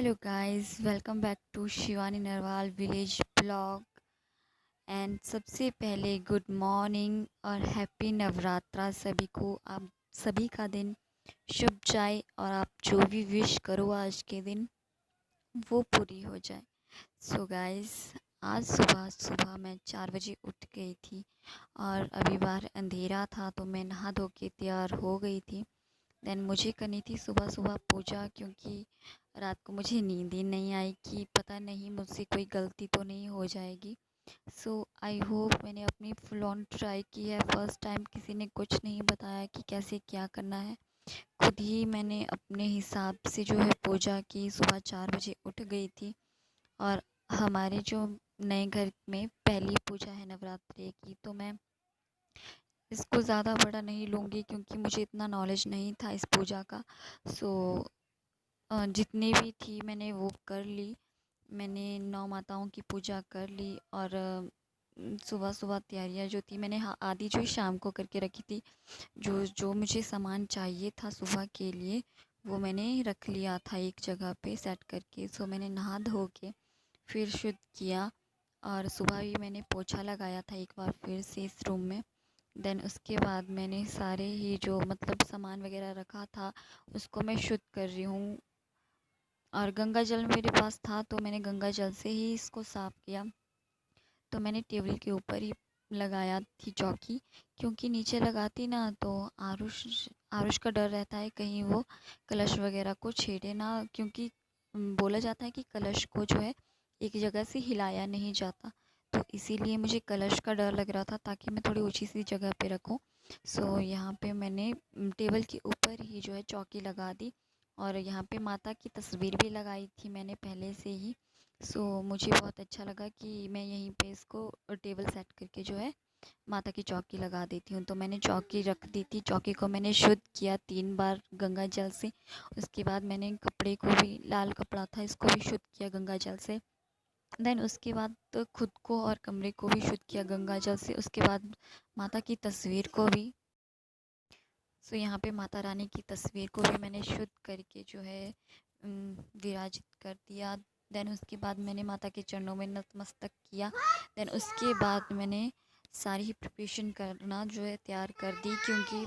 Hello guys, welcome back to Shivani Narwal village vlog. And सबसे पहले good morning और happy Navratra सभी को। आप सभी का दिन शुभ जाए और आप जो भी विश करो आज के दिन वो पूरी हो जाए। सो गाइस, आज सुबह सुबह मैं 4 बजे उठ गई थी और अभी बाहर अंधेरा था तो मैं नहा धो के तैयार हो गई थी। देन मुझे करनी थी सुबह सुबह पूजा, क्योंकि रात को मुझे नींद ही नहीं आई कि पता नहीं मुझसे कोई गलती तो नहीं हो जाएगी। सो आई होप मैंने अपनी फुल ऑन ट्राई की है। फर्स्ट टाइम किसी ने कुछ नहीं बताया कि कैसे क्या करना है। खुद ही मैंने अपने हिसाब से जो है पूजा की। सुबह 4 बजे उठ गई थी और हमारे जो नए घर में पहली पूजा है नवरात्रि की, तो मैं इसको ज़्यादा बड़ा नहीं लूँगी क्योंकि मुझे इतना नॉलेज नहीं था इस पूजा का। सो जितनी भी थी मैंने वो कर ली। मैंने 9 माताओं की पूजा कर ली और सुबह सुबह तैयारियाँ जो थी मैंने आधी जो शाम को करके रखी थी। जो जो मुझे सामान चाहिए था सुबह के लिए वो मैंने रख लिया था एक जगह पे सेट करके। सो मैंने नहा धो के फिर शुद्ध किया और सुबह भी मैंने पोछा लगाया था एक बार फिर से इस रूम में। देन उसके बाद मैंने सारे ही जो मतलब सामान वगैरह रखा था उसको मैं शुद्ध कर रही हूँ। और गंगा जल मेरे पास था तो मैंने गंगा जल से ही इसको साफ़ किया। तो मैंने टेबल के ऊपर ही लगाया थी चौकी, क्योंकि नीचे लगाती ना तो आरुष आरुष का डर रहता है कहीं वो कलश वगैरह को छेड़े ना, क्योंकि बोला जाता है कि कलश को जो है एक जगह से हिलाया नहीं जाता। तो इसीलिए मुझे कलश का डर लग रहा था ताकि मैं थोड़ी ऊंची सी जगह पे रखूं। सो यहाँ पे मैंने टेबल के ऊपर ही जो है चौकी लगा दी और यहाँ पे माता की तस्वीर भी लगाई थी मैंने पहले से ही। सो मुझे बहुत अच्छा लगा कि मैं यहीं पे इसको टेबल सेट करके जो है माता की चौकी लगा देती हूँ। तो मैंने चौकी रख दी थी। चौकी को मैंने शुद्ध किया 3 बार गंगा जल से। उसके बाद मैंने कपड़े को भी, लाल कपड़ा था, इसको भी शुद्ध किया गंगा जल से। देन उसके बाद तो खुद को और कमरे को भी शुद्ध किया गंगा जल से। उसके बाद माता की तस्वीर को भी। सो यहाँ पे माता रानी की तस्वीर को भी मैंने शुद्ध करके जो है विराजित कर दिया। देन उसके बाद मैंने माता के चरणों में नतमस्तक किया। देन उसके बाद मैंने सारी ही प्रिपरेशन करना जो है तैयार कर दी, क्योंकि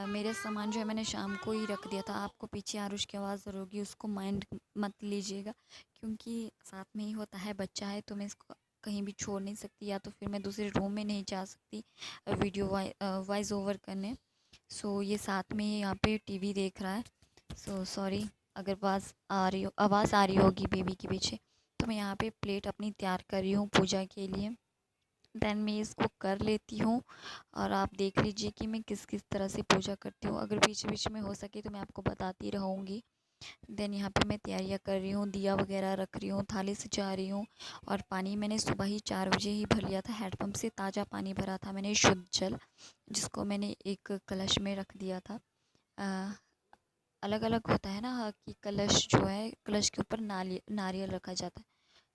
मेरे सामान जो है मैंने शाम को ही रख दिया था। आपको पीछे आरुष की आवाज़ ज़रूर होगी, उसको माइंड मत लीजिएगा, क्योंकि साथ में ही होता है, बच्चा है तो मैं इसको कहीं भी छोड़ नहीं सकती, या तो फिर मैं दूसरे रूम में नहीं जा सकती वीडियो वॉइस ओवर करने। सो ये साथ में ही यहाँ पे टीवी देख रहा है। सो सॉरी अगर आवाज़ आ रही होगी बेबी के पीछे। तो मैं यहाँ पे प्लेट अपनी तैयार कर रही हूँ पूजा के लिए। देन मैं इसको कर लेती हूँ और आप देख लीजिए कि मैं किस किस तरह से पूजा करती हूँ। अगर बीच बीच में हो सके तो मैं आपको बताती रहूँगी। देन यहाँ पे मैं तैयारियाँ कर रही हूँ, दिया वगैरह रख रही हूँ, थाली सजा रही हूँ। और पानी मैंने सुबह ही 4 बजे ही भर लिया था। हैंडपम्प से ताज़ा पानी भरा था मैंने, शुद्ध जल, जिसको मैंने एक कलश में रख दिया था। अलग अलग होता है ना कि कलश जो है, कलश के ऊपर नारियल रखा जाता है।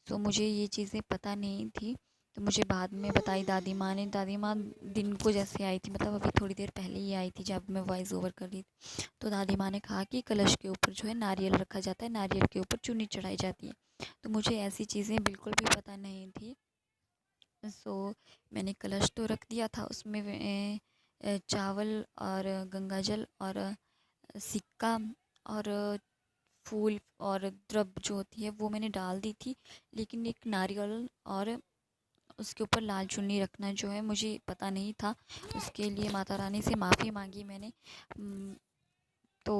तो मुझे ये चीज़ें पता नहीं थी, तो मुझे बाद में बताई दादी माँ ने। दादी माँ दिन को जैसे आई थी, मतलब अभी थोड़ी देर पहले ही आई थी जब मैं वॉइस ओवर कर रही थी। तो दादी माँ ने कहा कि कलश के ऊपर जो है नारियल रखा जाता है, नारियल के ऊपर चुन्नी चढ़ाई जाती है। तो मुझे ऐसी चीज़ें बिल्कुल भी पता नहीं थी। सो मैंने कलश तो रख दिया था, उसमें चावल और गंगाजल और सिक्का और फूल और द्रव्य जो होती है वो मैंने डाल दी थी। लेकिन एक नारियल और उसके ऊपर लाल चुन्नी रखना जो है मुझे पता नहीं था। उसके लिए माता रानी से माफ़ी मांगी मैंने। तो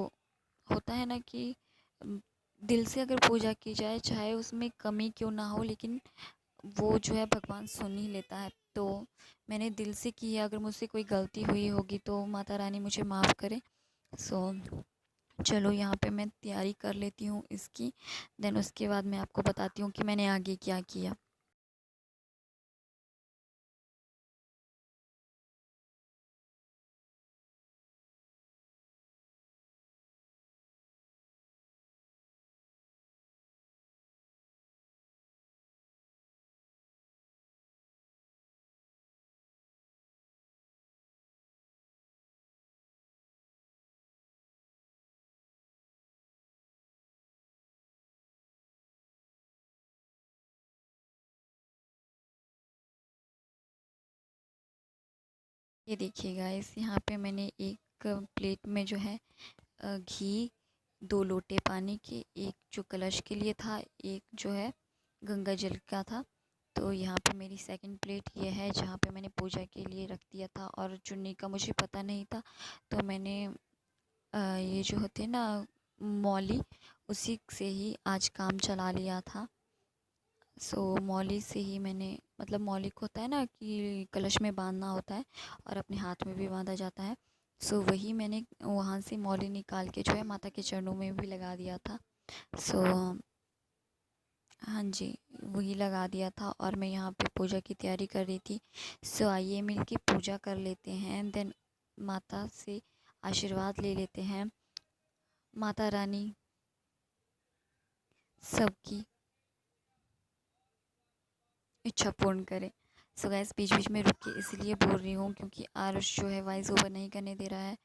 होता है ना कि उम, दिल से अगर पूजा की जाए, चाहे उसमें कमी क्यों ना हो, लेकिन वो जो है भगवान सुन ही लेता है। तो मैंने दिल से की है, अगर मुझसे कोई गलती हुई होगी तो माता रानी मुझे माफ़ करे। सो चलो यहाँ पे मैं तैयारी कर लेती हूँ इसकी। देन उसके बाद मैं आपको बताती हूँ कि मैंने आगे क्या किया। ये देखिए गाइस, यहाँ पे मैंने एक प्लेट में जो है घी, 2 लोटे पानी के, एक जो कलश के लिए था, एक जो है गंगा जल का था। तो यहाँ पे मेरी सेकंड प्लेट ये है जहाँ पे मैंने पूजा के लिए रख दिया था, और चुन्नी का मुझे पता नहीं था, तो मैंने ये जो होते हैं ना मौली, उसी से ही आज काम चला लिया था। सो मौली से ही मैंने, मतलब मौली को होता है ना कि कलश में बांधना होता है और अपने हाथ में भी बांधा जाता है। सो वही मैंने वहाँ से मौली निकाल के जो है माता के चरणों में भी लगा दिया था। सो हाँ जी, वही लगा दिया था और मैं यहाँ पे पूजा की तैयारी कर रही थी। सो आइए मिल के पूजा कर लेते हैं, देन माता से आशीर्वाद ले लेते हैं। माता रानी सबकी इच्छा पूर्ण करे। सो गैस, बीच बीच में रुक के इसलिए बोल रही हूँ क्योंकि आरुष जो है वॉइस ओवर नहीं करने दे रहा है,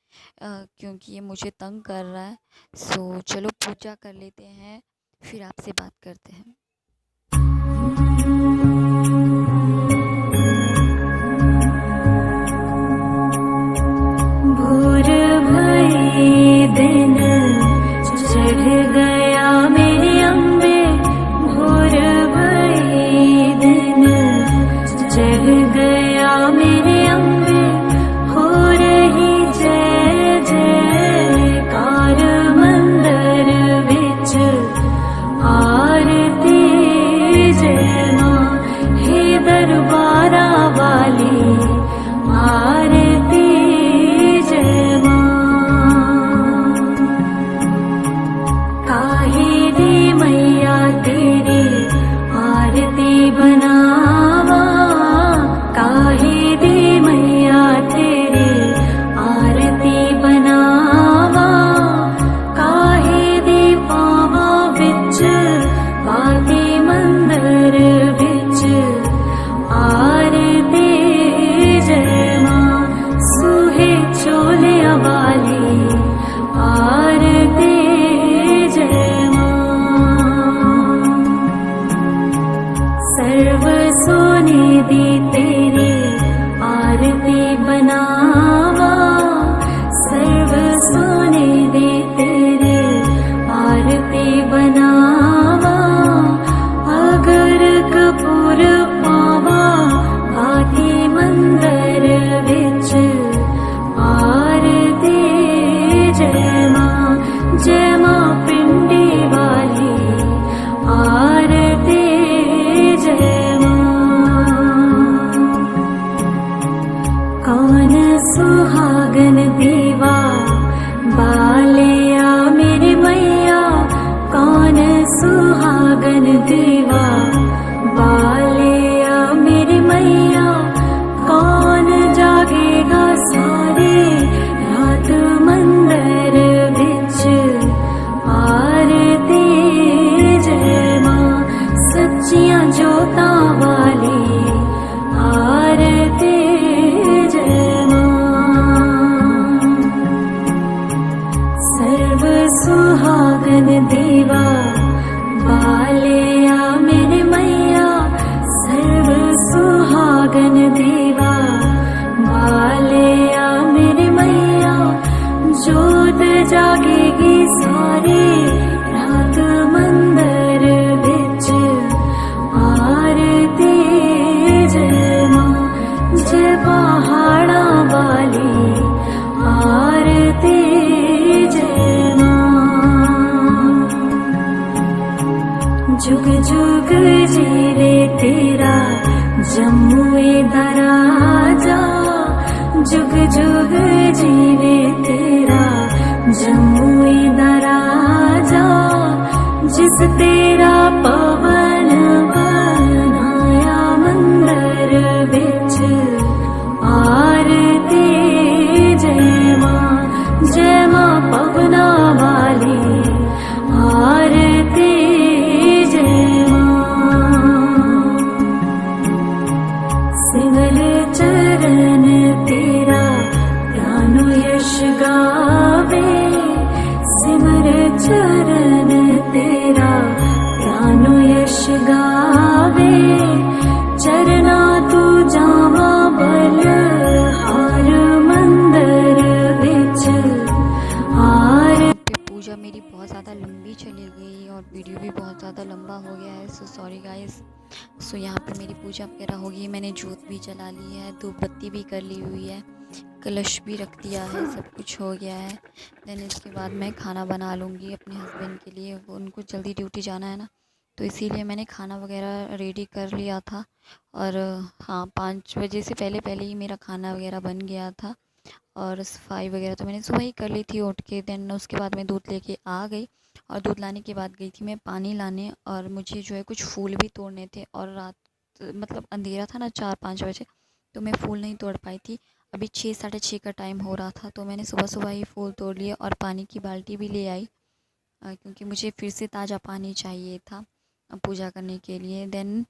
क्योंकि ये मुझे तंग कर रहा है। सो चलो पूजा कर लेते हैं, फिर आपसे बात करते हैं। भोर भई दिन चढ़ गया मेरे अम्बे, भोर भई दिन चढ़ गया मेरे अम्बे, हो रही जय जयकार मंदिर विच आरती जय मां, हे दरबारा वाली आरती जय मां। काहे दी मैया तेरी आरती बनावा, काहे दी मैया तेरी आरती बनावा, काहे दी पावा विच बाती मंदिर विच आरती जय मां, सुहे चोलिया वाली आरती जय मां। सर्व सोने दी तेरी आरती बनावा, सर्व सोने दी तेरी आरती बनावा, अगर कपूर पावा आती मंदिर विच आरती जय मां, जय मां पिंडी वाली आरती जय मां। कौन सुहागन दीवा बालिया मेरी मैया, कौन सुहागन दीवा बालिया मेरी मैया, कौन जागेगा सारी रात मंदिर विच आरती जय मां, सच्चियां जोतां वाली आरती जय मां। सर्व सुहागन दीवा बालिया मेरे मैया, सर्व सुहागन दीवा बालिया मेरे मैया, जोत जागेगी सारी रात मंदिर विच आरती जय मां, जय पहाड़ा वाली आरती जय मां। जुग जुग जीवे तेरा जम्मुए दा राजा, जुग जुग जीवे तेरा जम्मुए दा राजा, जिस तेरा पवन बनाया मंदिर विच आरती जय मां, जय मां पवना वाली आरती जय मां। सिमर चरण तेरा प्राणो यश गावे, सिमर चरण तेरा प्राणो वीडियो भी बहुत ज़्यादा लंबा हो गया है, सो सॉरी गाइस। सो यहाँ पे मेरी पूजा वगैरह हो गई, मैंने जोत भी जला ली है, धूप बत्ती भी कर ली हुई है, कलश भी रख दिया है, सब कुछ हो गया है। देन इसके बाद मैं खाना बना लूँगी अपने हस्बैंड के लिए, वो उनको जल्दी ड्यूटी जाना है ना, तो इसीलिए मैंने खाना वगैरह रेडी कर लिया था। और हाँ, 5 बजे से पहले पहले ही मेरा खाना वगैरह बन गया था। और सफाई वगैरह तो मैंने सुबह ही कर ली थी उठ के। देन उसके बाद मैं दूध लेके आ गई, और दूध लाने के बाद गई थी मैं पानी लाने, और मुझे जो है कुछ फूल भी तोड़ने थे। और रात मतलब अंधेरा था ना 4-5 बजे, तो मैं फूल नहीं तोड़ पाई थी। अभी 6-6:30 का टाइम हो रहा था, तो मैंने सुबह सुबह ही फूल तोड़ लिए और पानी की बाल्टी भी ले आई, क्योंकि मुझे फिर से ताज़ा पानी चाहिए था पूजा करने के लिए। देन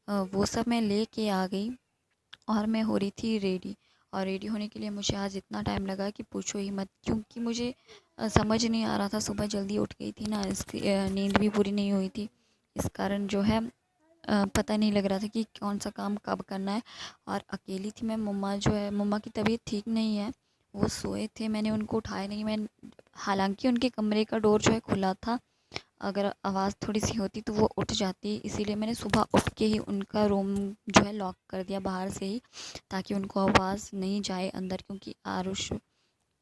वो सब मैं लेके आ गई, और मैं हो रही थी रेडी। और रेडी होने के लिए मुझे आज इतना टाइम लगा कि पूछो ही मत, क्योंकि मुझे समझ नहीं आ रहा था। सुबह जल्दी उठ गई थी ना, इसकी नींद भी पूरी नहीं हुई थी, इस कारण जो है पता नहीं लग रहा था कि कौन सा काम कब करना है। और अकेली थी मैं, मम्मा जो है, मम्मा की तबीयत ठीक नहीं है, वो सोए थे, मैंने उनको उठाया नहीं। मैं हालांकि उनके कमरे का डोर जो है खुला था, अगर आवाज़ थोड़ी सी होती तो वो उठ जाती, इसीलिए मैंने सुबह उठ के ही उनका रूम जो है लॉक कर दिया बाहर से ही, ताकि उनको आवाज़ नहीं जाए अंदर। क्योंकि आरुष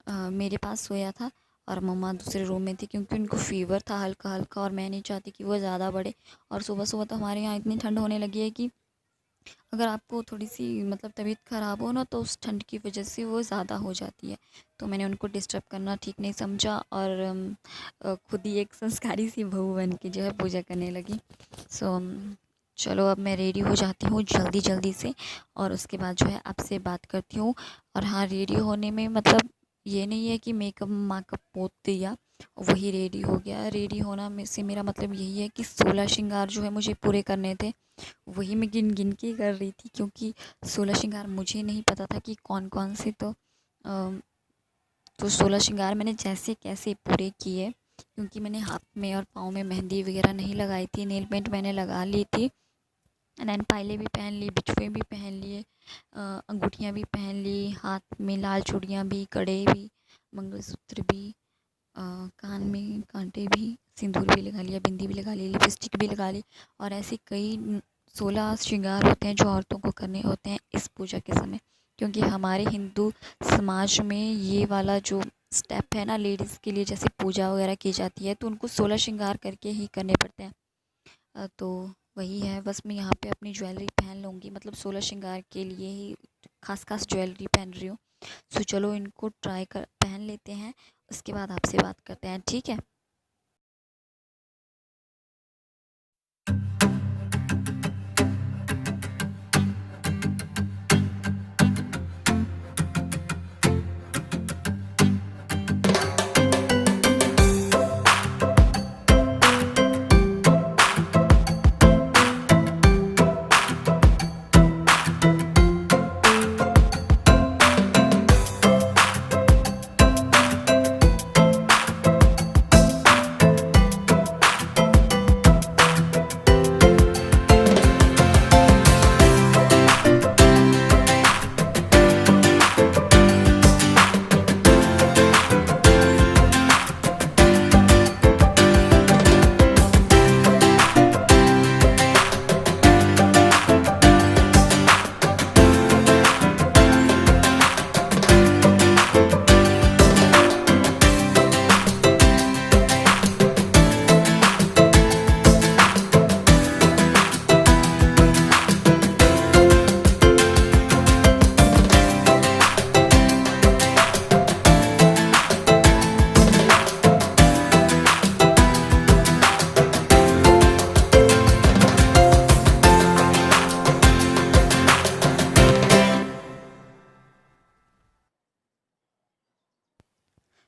मेरे पास सोया था और मम्मा दूसरे रूम में थी, क्योंकि उनको फ़ीवर था हल्का हल्का, और मैं नहीं चाहती कि वो ज़्यादा बढ़े। और सुबह सुबह तो हमारे यहाँ इतनी ठंड होने लगी है कि अगर आपको थोड़ी सी मतलब तबीयत ख़राब हो ना, तो उस ठंड की वजह से वो ज़्यादा हो जाती है। तो मैंने उनको डिस्टर्ब करना ठीक नहीं समझा, और खुद ही एक संस्कारी सी बहू बन के जो है पूजा करने लगी। सो चलो अब मैं रेडी हो जाती हूँ जल्दी जल्दी से, और उसके बाद जो है आपसे बात करती हूँ। और हाँ, रेडी होने में मतलब ये नहीं है कि मेकअप माकअप पोत दिया वही रेडी हो गया। रेडी होना में से मेरा मतलब यही है कि 16 श्रृंगार जो है मुझे पूरे करने थे, वही मैं गिन गिन के कर रही थी, क्योंकि 16 श्रृंगार मुझे नहीं पता था कि कौन कौन से। तो 16 श्रृंगार मैंने जैसे कैसे पूरे किए, क्योंकि मैंने हाथ में और पाँव में मेहंदी वगैरह नहीं लगाई थी, नेल पेंट मैंने लगा ली थी, नैन पायले भी पहन ली, बिछुए भी पहन लिए, अंगूठियाँ भी पहन ली, हाथ में लाल चूड़ियाँ भी, कड़े भी, मंगलसूत्र भी, कान में कांटे भी, सिंदूर भी लगा लिया, बिंदी भी लगा ली, लिपस्टिक भी लगा ली। और ऐसे कई 16 श्रृंगार होते हैं जो औरतों को करने होते हैं इस पूजा के समय, क्योंकि हमारे हिंदू समाज में ये वाला जो स्टेप है ना, लेडीज़ के लिए जैसे पूजा वगैरह की जाती है तो उनको 16 श्रृंगार करके ही करने पड़ते हैं। तो वही है, बस मैं यहाँ पे अपनी ज्वेलरी पहन लूँगी, मतलब 16 श्रृंगार के लिए ही खास खास ज्वेलरी पहन रही हूँ। सो चलो इनको ट्राई कर पहन लेते हैं, उसके बाद आपसे बात करते हैं, ठीक है।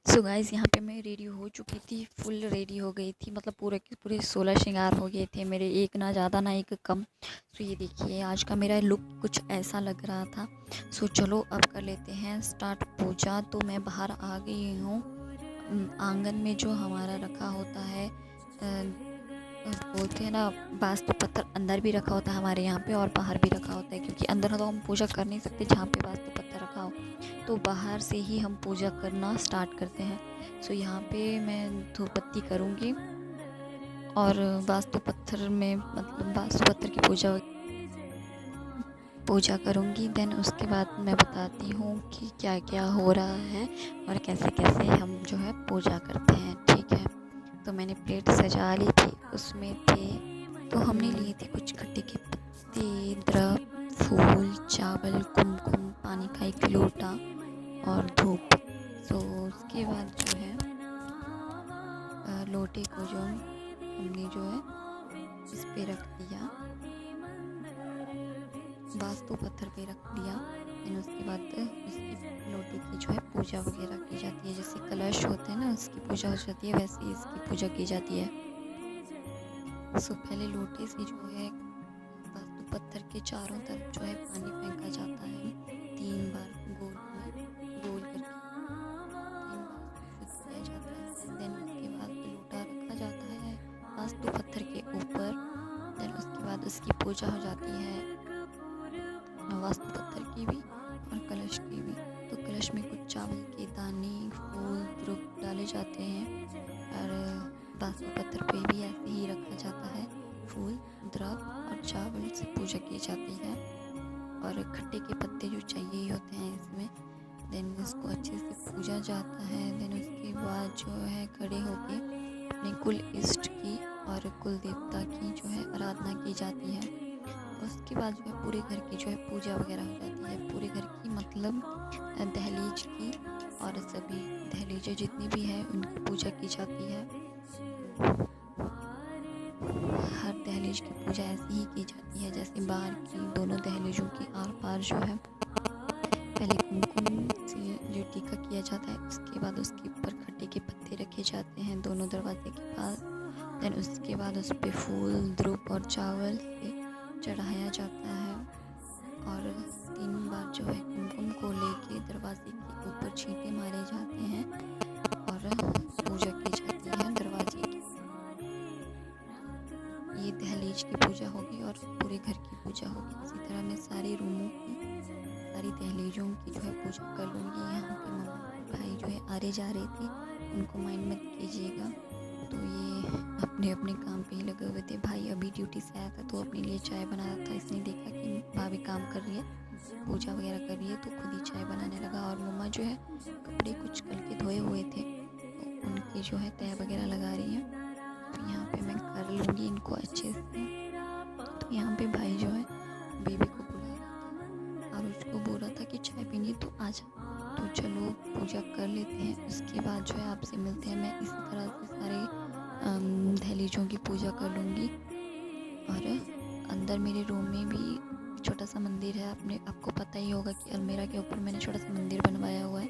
सो गाइस, यहाँ पे मैं रेडी हो चुकी थी, फुल रेडी हो गई थी, मतलब पूरे के पूरे 16 श्रृंगार हो गए थे मेरे, एक ना ज़्यादा ना एक कम। तो ये देखिए आज का मेरा लुक कुछ ऐसा लग रहा था। सो चलो अब कर लेते हैं स्टार्ट पूजा। तो मैं बाहर आ गई हूँ, आंगन में जो हमारा रखा होता है, बोलते हैं ना, वास्तु पत्थर अंदर भी रखा होता है हमारे यहाँ पे, और बाहर भी रखा होता है, क्योंकि अंदर तो हम पूजा कर नहीं सकते जहाँ पे वास्तु पत्थर रखा हो, तो बाहर से ही हम पूजा करना स्टार्ट करते हैं। सो यहाँ पे मैं धूप बत्ती करूँगी, और वास्तु पत्थर में मतलब वास्तु पत्थर की पूजा करूँगी। देन उसके बाद मैं बताती हूँ कि क्या क्या हो रहा है और कैसे कैसे हम जो है पूजा करते हैं, ठीक है। तो मैंने प्लेट सजा ली थी, उसमें थे तो हमने लिए थे कुछ खट्टे के पत्ते, द्रव, फूल, चावल, कुमकुम, पानी का एक लोटा और धूप। तो उसके बाद जो है लोटे को जो हमने जो है इस पे रख दिया, वास्तु पत्थर पे रख दिया। फिर उसके बाद इसकी लोटे की जो है पूजा वगैरह की जाती है, जैसे कलश होते हैं ना उसकी पूजा हो जाती है, वैसे ही इसकी पूजा की जाती है। सो पहले लोटे से जो है वास्तु पत्थर के चारों तरफ जो है पानी फेंका जाता है 3 बार गोल करके 3 बार शुद्ध किया जाता है। देन उसके बाद लोटा रखा जाता है वास्तु पत्थर के ऊपर। देन उसके बाद उसकी पूजा हो जाती है वास्तु पत्थर की भी और कलश की भी। तो कलश में कुछ चावल के दाने, फूल, द्रुप डाले जाते हैं और वास्तु पत्थर पे भी ऐसे ही रखा जाता है, फूल, द्रव और चावल से पूजा की जाती है। और खट्टे के पत्ते जो चाहिए ही होते हैं इसमें। देन इसको अच्छे से पूजा जाता है। देन उसके बाद जो है खड़े होके अपने कुल इष्ट की और कुल देवता की जो है आराधना की जाती है। उसके बाद जो है पूरे घर की जो है पूजा वगैरह हो जाती है, पूरे घर की मतलब दहलीज की और सभी दहलीजें जितनी भी है उनकी पूजा की जाती है। हर दहलीज की पूजा ऐसी ही की जाती है जैसे बाहर की दोनों दहलीजों की आर पार जो है पहले कुमकुम से जो टीका किया जाता है, उसके बाद उसके ऊपर खट्टे के पत्ते रखे जाते हैं दोनों दरवाजे के पास। देन उसके बाद उस पर फूल, द्रुप और चावल से चढ़ाया जाता है और 3 बार जो है कुमकुम को लेके दरवाजे के ऊपर छींटे मारे जाते हैं और पूजा की जाती है दरवाजे की। ये दहलीज की पूजा होगी और पूरे घर की पूजा होगी। इसी तरह मैं सारे रूमों की, सारी दहलीजों की जो है पूजा कर लूँगी। यहाँ पे मम्मा भाई जो है आ रहे जा रहे थे, उनको माइंड मत कीजिएगा। तो ये अपने अपने काम पे ही लगे हुए थे। भाई अभी ड्यूटी से आया था तो अपने लिए चाय बना रहा था, इसने देखा कि भाभी काम कर रही है, पूजा वगैरह कर रही है, तो खुद ही चाय बनाने लगा। और मम्मा जो है कपड़े कुछ कल के धोए हुए थे तो उनकी जो है तह वगैरह लगा रही है। तो यहाँ पे मैं कर लूँगी इनको अच्छे से। तो यहाँ पे भाई जो है बेबी को बुला रहा था और उसको बोल रहा था कि चाय पीनी तो आ जा। तो चलो पूजा कर लेते हैं, उसके बाद जो है आपसे मिलते हैं। मैं इसी तरह से सारे दहलीजों की पूजा कर लूँगी। और अंदर मेरे रूम में भी छोटा सा मंदिर है, आपको पता ही होगा कि अलमीरा के ऊपर मैंने छोटा सा मंदिर बनवाया हुआ है,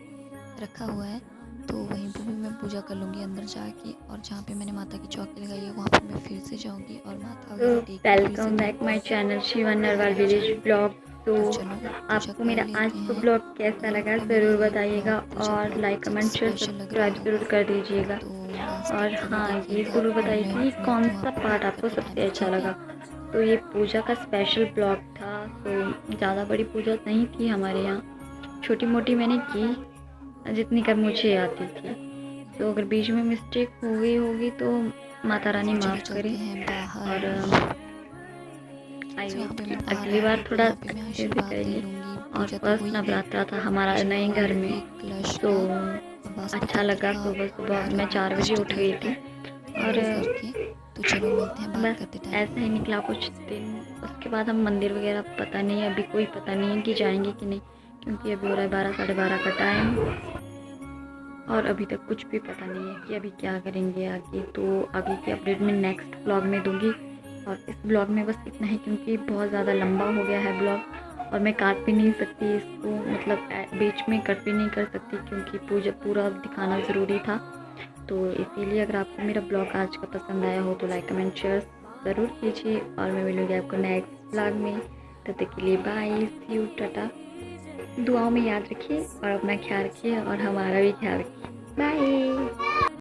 रखा हुआ है। तो वहीं पे भी मैं पूजा कर लूँगी अंदर जाके। और जहाँ पे मैंने माता की चौकी लगाई है वहाँ पे मैं फिर से जाऊँगी और माथा वगैरह टेक के welcome back my channel Shivani Narwal village blog. तो आपको मेरा आज का ब्लॉग कैसा लगा ज़रूर बताइएगा और लाइक कमेंट शेयर सब्सक्राइब ज़रूर कर दीजिएगा। और हाँ, ये ज़रूर बताइए कि कौन सा पार्ट आपको सबसे अच्छा लगा। तो ये पूजा का स्पेशल ब्लॉग था। तो ज़्यादा बड़ी पूजा नहीं थी हमारे यहाँ, छोटी मोटी मैंने की जितनी कर मुझे आती थी। तो अगर बीच में मिस्टेक हो गई होगी तो माता रानी माफ़ करे। और अगली बार थोड़ा अच्छे से करेंगे। और फर्स्ट नवरात्रा था हमारा नए घर में, तो अच्छा लगा। सुबह सुबह मैं 4 बजे उठ गई थी और बस ऐसा ही निकला कुछ दिन। उसके बाद हम मंदिर वगैरह पता नहीं, अभी कोई पता नहीं है कि जाएंगे कि नहीं, क्योंकि अभी हो रहा है 12 साढ़े 12 का टाइम और अभी तक कुछ भी पता नहीं है कि अभी क्या करेंगे आगे। तो आगे की अपडेट मैं नेक्स्ट ब्लॉग में दूंगी। और इस ब्लॉग में बस इतना ही, क्योंकि बहुत ज़्यादा लंबा हो गया है ब्लॉग और मैं काट भी नहीं सकती इसको, मतलब बीच में कट भी नहीं कर सकती क्योंकि पूरा दिखाना ज़रूरी था। तो इसीलिए अगर आपको मेरा ब्लॉग आज का पसंद आया हो तो लाइक कमेंट शेयर ज़रूर कीजिए और मैं मिलूँगी आपको नेक्स्ट ब्लॉग में। तब तक के लिए बाय, सी यू, टाटा। दुआओं में याद रखिए और अपना ख्याल रखिए और हमारा भी ख्याल रखिए। बाय।